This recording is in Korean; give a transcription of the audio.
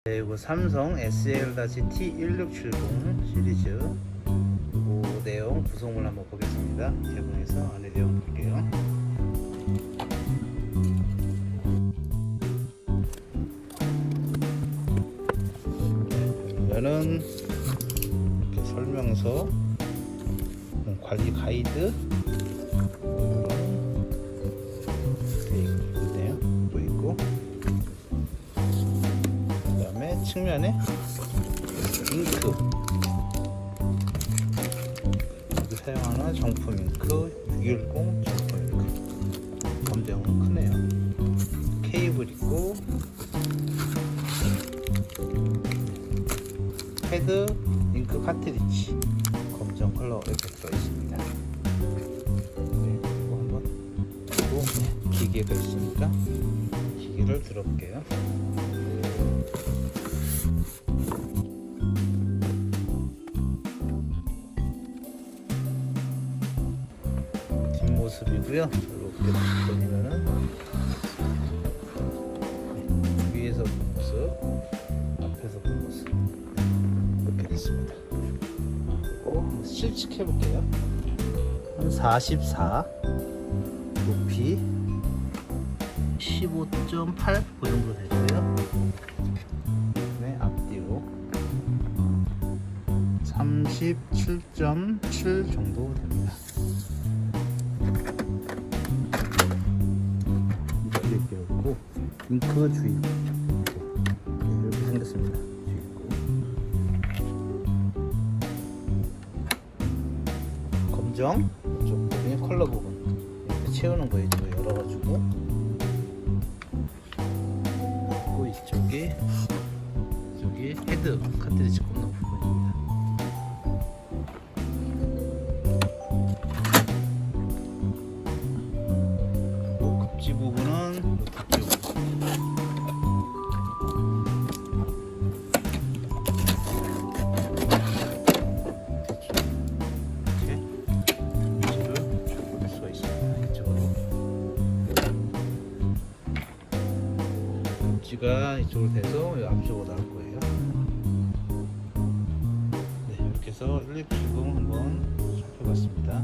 네, 이거 삼성 SL-T1670 시리즈 그 내용 구성물 한번 보겠습니다. 개봉해서 안에 내용 볼게요. 그러면은 이렇게 설명서, 관리 가이드 있네요. 또 있고, 그다음에 측면에 잉크, 여기 사용하는 정품 잉크 610 정품 잉크, 검정은 크네요. 케이블 있고, 헤드 잉크 카트리지 검정 컬러 이렇게 써 있습니다. 네, 이거 한번 그리고 기계가 있으니까 기계를 들어볼게요. 뒷모습이고요. 이렇게 보시면은 위에서 본 모습, 앞에서 본 모습 이렇게 됐습니다. 그리고 실측해 볼게요. 한 44, 높이 15.8 그 정도 되고요. 네, 앞뒤로 37.7 정도 됩니다. 이렇게 있고, 잉크 주입 이렇게 생겼습니다. 주입구, 검정 이쪽 부분이 컬러 부분 이렇게 채우는 거에 열어가지고, 그리고 이쪽이 헤드 카트리지 꼽는 부분입니다. 급지 부분은 이쪽으로 가 이쪽으로 돼서 앞쪽으로 나올 거예요. 네, 이렇게 해서 1670 한번 살펴봤습니다.